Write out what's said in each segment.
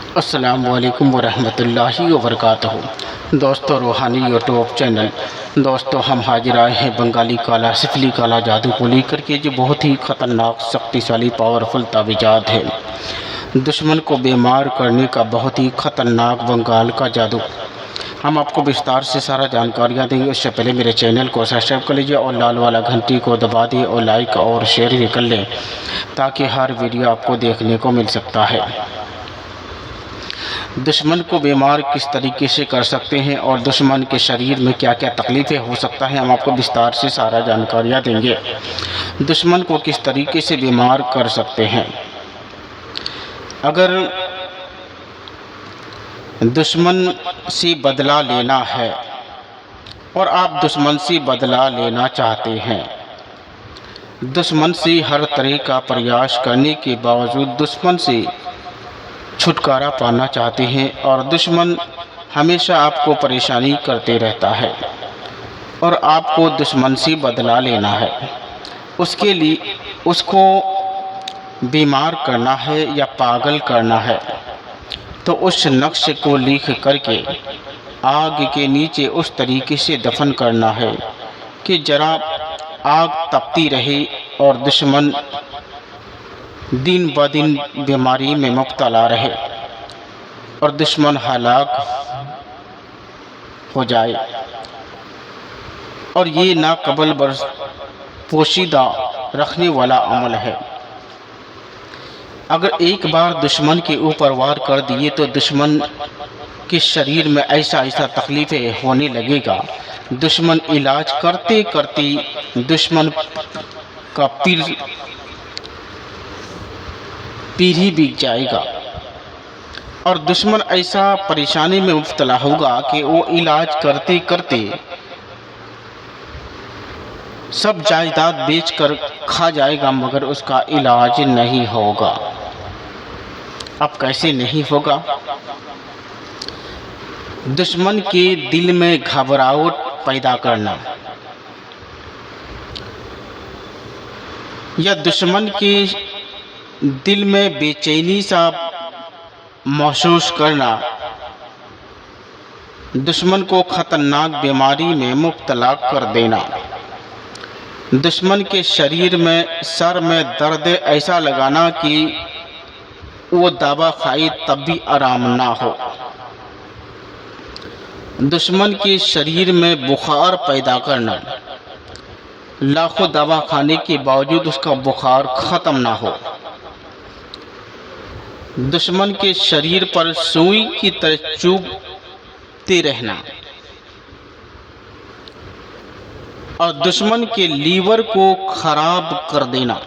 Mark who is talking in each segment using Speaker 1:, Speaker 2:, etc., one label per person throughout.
Speaker 1: अस्सलामु अलैकुम वरहमतुल्लाहि वबरकातुहू। दोस्तों, रूहानी यूट्यूब चैनल दोस्तों, हम हाजिर आए हैं बंगाली काला सिफली काला जादू को लेकर के, जो बहुत ही ख़तरनाक शक्तिशाली पावरफुल तावीज़ात है। दुश्मन को बीमार करने का बहुत ही ख़तरनाक बंगाल का जादू। हम आपको विस्तार से सारा जानकारियाँ देंगे। उससे पहले मेरे चैनल को सब्सक्राइब कर लीजिए और लाल वाला घंटी को दबा दिए और लाइक और शेयर भी कर लें, ताकि हर वीडियो आपको देखने को मिल सकता है। दुश्मन को बीमार किस तरीके से कर सकते हैं और दुश्मन के शरीर में क्या क्या तकलीफ़ें हो सकता है, हम आपको विस्तार से सारा जानकारियाँ देंगे। दुश्मन को किस तरीके से बीमार कर सकते हैं। अगर दुश्मन से बदला लेना है और आप दुश्मन से बदला लेना चाहते हैं, दुश्मन से हर तरह का प्रयास करने के बावजूद दुश्मन से छुटकारा पाना चाहते हैं और दुश्मन हमेशा आपको परेशानी करते रहता है और आपको दुश्मन से बदला लेना है, उसके लिए उसको बीमार करना है या पागल करना है, तो उस नक्श को लिख करके आग के नीचे उस तरीके से दफन करना है कि जरा आग तपती रहे और दुश्मन दिन ब दिन बीमारी में मुब्तला रहे और दुश्मन हलाक हो जाए। और ये नाक़ाबिल पोशीदा रखने वाला अमल है। अगर एक बार दुश्मन के ऊपर वार कर दिए तो दुश्मन के शरीर में ऐसा ऐसा तकलीफ़ें होने लगेगा, दुश्मन इलाज करते करते दुश्मन का पीढ़ी बीत जाएगा और दुश्मन ऐसा परेशानी में मुब्तला होगा कि वो इलाज करते करते सब जायदाद बेचकर खा जाएगा, मगर उसका इलाज नहीं होगा। अब कैसे नहीं होगा? दुश्मन के दिल में घबराहट पैदा करना या दुश्मन के दिल में बेचैनी सा महसूस करना दुश्मन को ख़तरनाक बीमारी में मुब्तला कर देना, दुश्मन के शरीर में सर में दर्द ऐसा लगाना कि वो दवा खाए तब भी आराम ना हो, दुश्मन के शरीर में बुखार पैदा करना, लाखों दवा खाने के बावजूद उसका बुखार ख़त्म ना हो, दुश्मन के शरीर पर सुई की तरह चुभते रहना और दुश्मन के लीवर को खराब कर देना,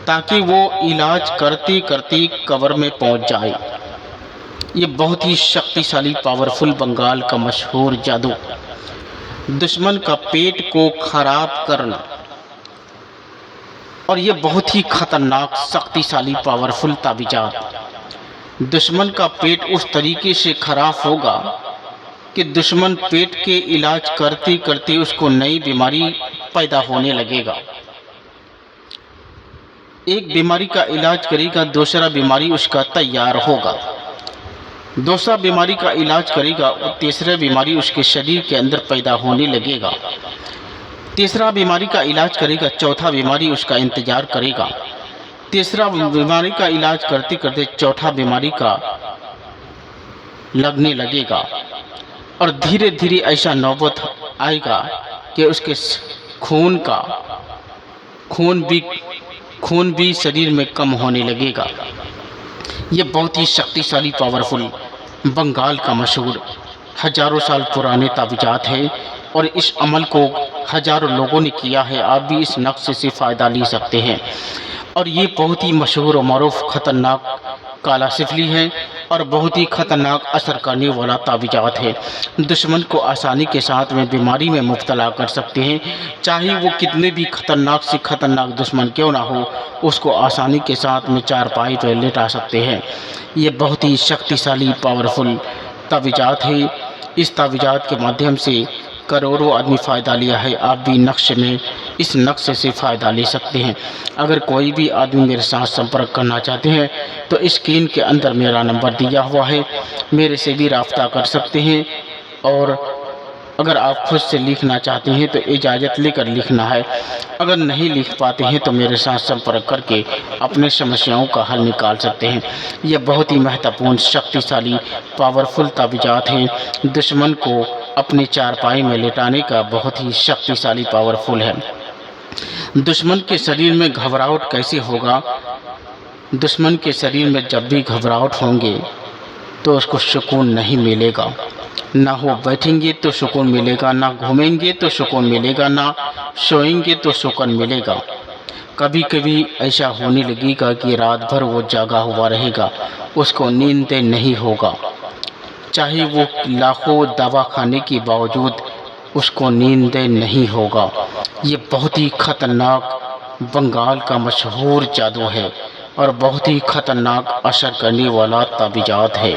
Speaker 1: ताकि वो इलाज करते करते कब्र में पहुंच जाए। ये बहुत ही शक्तिशाली पावरफुल बंगाल का मशहूर जादू, दुश्मन का पेट को खराब करना। और ये बहुत ही ख़तरनाक शक्तिशाली पावरफुल तावीज़ात। दुश्मन का पेट उस तरीके से खराब होगा कि दुश्मन पेट के इलाज करते करते उसको नई बीमारी पैदा होने लगेगा। एक बीमारी का इलाज करेगा, दूसरा बीमारी उसका तैयार होगा, दूसरा बीमारी का इलाज करेगा और तीसरा बीमारी उसके शरीर के अंदर पैदा होने लगेगा, तीसरा बीमारी का इलाज करेगा, चौथा बीमारी उसका इंतज़ार करेगा, तीसरा बीमारी का इलाज करते करते चौथा बीमारी का लगने लगेगा और धीरे धीरे ऐसा नौबत आएगा कि उसके खून भी शरीर में कम होने लगेगा। ये बहुत ही शक्तिशाली पावरफुल बंगाल का मशहूर हजारों साल पुराने तावीज़ात है और इस अमल को हजारों लोगों ने किया है। आप भी इस नक्शे से फ़ायदा ले सकते हैं और ये बहुत ही मशहूर और मारूफ ख़तरनाक काला सिफली है और बहुत ही ख़तरनाक असर करने वाला तावीज़ात है। दुश्मन को आसानी के साथ में बीमारी में मुब्तला कर सकते हैं, चाहे वो कितने भी ख़तरनाक से ख़तरनाक दुश्मन क्यों ना हो, उसको आसानी के साथ में चारपाई पर लेटा सकते हैं। ये बहुत ही शक्तिशाली पावरफुल तावीज़ात है। इस तावीज़ात के माध्यम से करोड़ों आदमी फ़ायदा लिया है, आप भी नक्शे में इस नक्शे से फ़ायदा ले सकते हैं। अगर कोई भी आदमी मेरे साथ संपर्क करना चाहते हैं तो स्क्रीन के अंदर मेरा नंबर दिया हुआ है, मेरे से भी राब्ता कर सकते हैं। और अगर आप खुद से लिखना चाहते हैं तो इजाज़त लेकर लिखना है। अगर नहीं लिख पाते हैं तो मेरे साथ संपर्क करके अपने समस्याओं का हल निकाल सकते हैं। यह बहुत ही महत्वपूर्ण, शक्तिशाली, पावरफुल ताबीज़ात हैं। दुश्मन को अपनी चारपाई में लेटाने का बहुत ही शक्तिशाली, पावरफुल है। दुश्मन के शरीर में घबराहट कैसे होगा? दुश्मन के शरीर में जब भी घबराहट होंगे तो उसको सुकून नहीं मिलेगा। ना वो बैठेंगे तो सुकून मिलेगा, ना घूमेंगे तो सुकून मिलेगा, ना सोएंगे तो सुकून मिलेगा। कभी कभी ऐसा होने लगेगा कि रात भर वो जागा हुआ रहेगा, उसको नींद नहीं होगा। चाहे वो लाखों दवा खाने के बावजूद उसको नींद नहीं होगा। ये बहुत ही खतरनाक, बंगाल का मशहूर जादू है और बहुत ही खतरनाक असर करने वाला ताबीज़ात है।